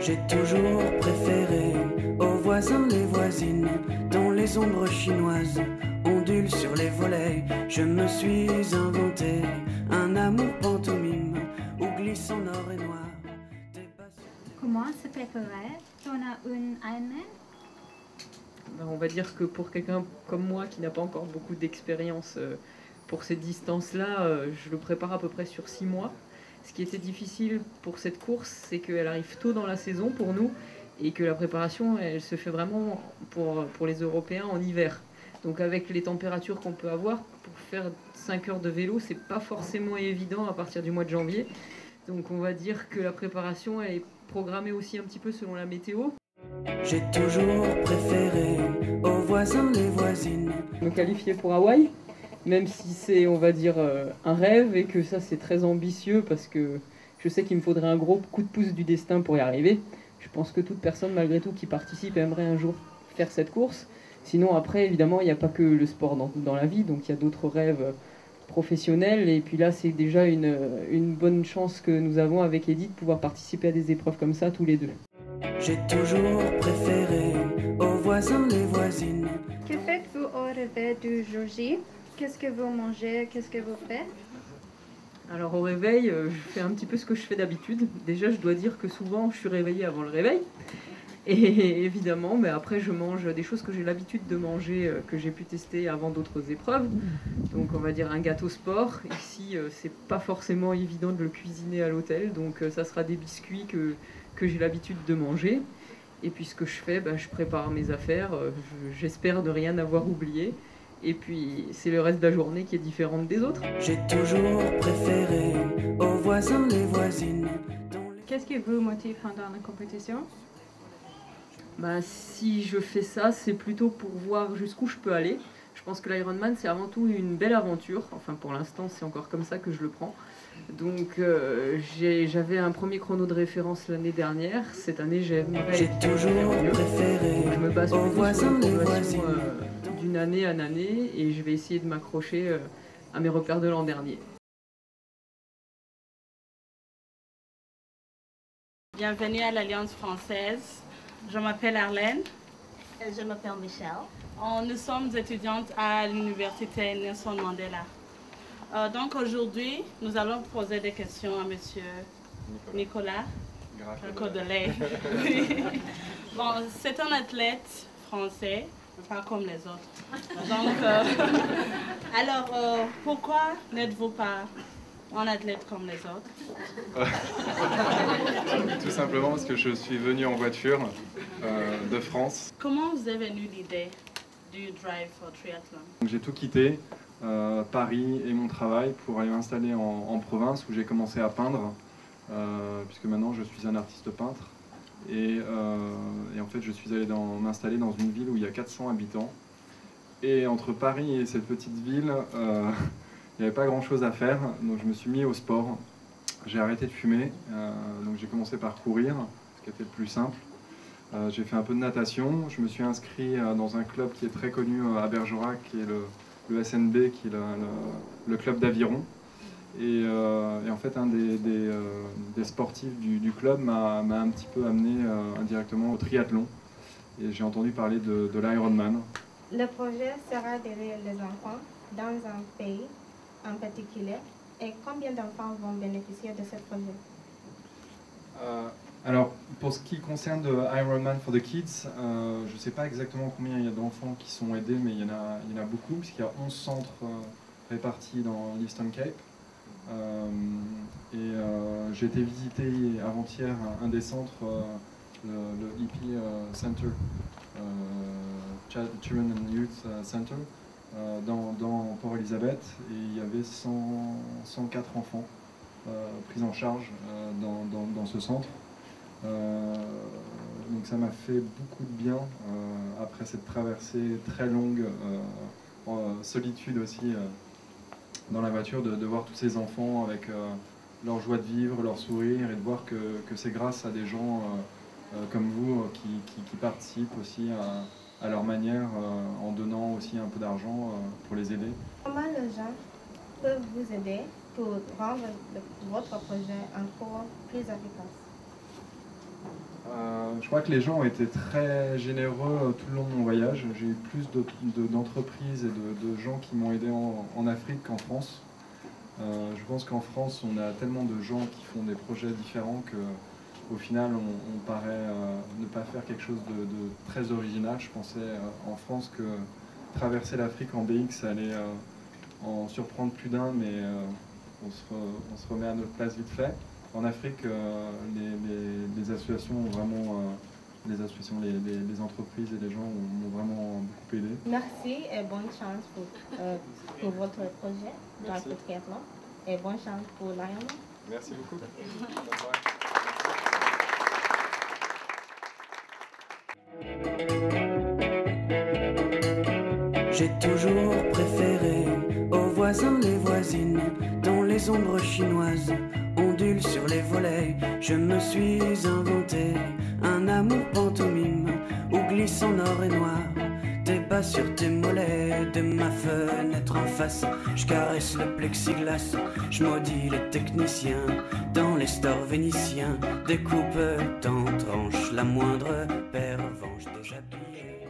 J'ai toujours préféré aux voisins les voisines, dont les ombres chinoises ondulent sur les volets. Je me suis inventé un amour pantomime où glissent en or et noir. Comment se préparait-on à un Ironman? On va dire que pour quelqu'un comme moi qui n'a pas encore beaucoup d'expérience pour cette distance-là, je le prépare à peu près sur 6 mois. Ce qui était difficile pour cette course, c'est qu'elle arrive tôt dans la saison pour nous et que la préparation, elle se fait vraiment pour les Européens en hiver. Donc avec les températures qu'on peut avoir, pour faire 5 heures de vélo, c'est pas forcément évident à partir du mois de janvier. Donc on va dire que la préparation, elle est programmée aussi un petit peu selon la météo. J'ai toujours préféré aux voisins les voisines. Me qualifier pour Hawaï, même si c'est, on va dire, un rêve et que ça c'est très ambitieux parce que je sais qu'il me faudrait un gros coup de pouce du destin pour y arriver. Je pense que toute personne malgré tout qui participe aimerait un jour faire cette course. Sinon après évidemment il n'y a pas que le sport dans la vie, donc il y a d'autres rêves professionnels et puis là c'est déjà une bonne chance que nous avons avec Edith de pouvoir participer à des épreuves comme ça tous les deux. J'ai toujours préféré aux voisins les voisines. Que faites-vous au réveil du jour J? Qu'est-ce que vous mangez? Qu'est-ce que vous faites? Alors au réveil, je fais un petit peu ce que je fais d'habitude. Déjà, je dois dire que souvent, je suis réveillée avant le réveil. Et évidemment, mais après, je mange des choses que j'ai l'habitude de manger, que j'ai pu tester avant d'autres épreuves. Donc on va dire un gâteau sport. Ici, c'est pas forcément évident de le cuisiner à l'hôtel. Donc ça sera des biscuits que j'ai l'habitude de manger. Et puis ce que je fais, je prépare mes affaires. J'espère ne rien avoir oublié. Et puis c'est le reste de la journée qui est différente des autres. J'ai toujours préféré aux voisins les voisines. Qu'est-ce qui vous motive pendant la compétition? Si je fais ça, c'est plutôt pour voir jusqu'où je peux aller. Je pense que l'Ironman, c'est avant tout une belle aventure. Enfin, pour l'instant, c'est encore comme ça que je le prends. Donc, j'avais un premier chrono de référence l'année dernière. Cette année, j'aimerais toujours préféré. Donc, je me base plutôt sur une progression d'une année en année et je vais essayer de m'accrocher à mes repères de l'an dernier. Bienvenue à l'Alliance française. Je m'appelle Arlène. Et je m'appelle Michelle. Nous sommes étudiantes à l'université Nelson Mandela. Donc aujourd'hui, nous allons poser des questions à monsieur Nicolas Codelet. Bon, c'est un athlète français, pas comme les autres. Donc, alors, pourquoi n'êtes-vous pas un athlète comme les autres? Tout simplement parce que je suis venu en voiture de France. Comment vous est venue l'idée du Drive for Triathlon? J'ai tout quitté, Paris et mon travail, pour aller m'installer en province où j'ai commencé à peindre, puisque maintenant je suis un artiste peintre. Et en fait je suis allé m'installer dans une ville où il y a 400 habitants. Et entre Paris et cette petite ville, il n'y avait pas grand chose à faire, donc je me suis mis au sport. J'ai arrêté de fumer, donc j'ai commencé par courir, ce qui était le plus simple. J'ai fait un peu de natation, je me suis inscrit dans un club qui est très connu à Bergerac, qui est le SNB, qui est le club d'aviron. Et en fait, un des sportifs du club m'a un petit peu amené indirectement au triathlon. Et j'ai entendu parler de l'Ironman. Le projet sera d'aider les enfants dans un pays en particulier. Et combien d'enfants vont bénéficier de ce projet? Alors, pour ce qui concerne Ironman for the Kids, je ne sais pas exactement combien il y a d'enfants qui sont aidés, mais il y en a beaucoup, puisqu'il y a 11 centres répartis dans l'Eastern Cape. J'ai été visiter avant-hier un des centres, le EP Center, Children and Youth Center, dans Port-Elizabeth, et il y avait 104 enfants pris en charge dans ce centre. Donc ça m'a fait beaucoup de bien après cette traversée très longue, en solitude aussi dans la voiture, de voir tous ces enfants avec leur joie de vivre, leur sourire, et de voir que c'est grâce à des gens comme vous qui participent aussi à leur manière, en donnant aussi un peu d'argent pour les aider. Comment les gens peuvent vous aider pour rendre votre projet encore plus efficace? Je crois que les gens ont été très généreux tout le long de mon voyage. J'ai eu plus d'entreprises et de gens qui m'ont aidé en Afrique qu'en France. Je pense qu'en France, on a tellement de gens qui font des projets différents qu'au final, on paraît ne pas faire quelque chose de très original. Je pensais en France que traverser l'Afrique en BX allait en surprendre plus d'un, mais on se remet à notre place vite fait. En Afrique, les associations ont vraiment, les entreprises et les gens m'ont vraiment beaucoup aidé. Merci et bonne chance pour votre projet, Dark Triathlon, et bonne chance pour l'Ironman. Merci beaucoup. J'ai toujours préféré aux voisins les voisines, dont les ombres chinoises ondulent sur les volets. Je me suis inventé un amour pantomime où glissent en or et noir tes bas sur tes mollets. De ma fenêtre en face, je caresse le plexiglas, je maudis les techniciens dans les stores vénitiens. Découpe en tranches la moindre pervenche déjà pliée.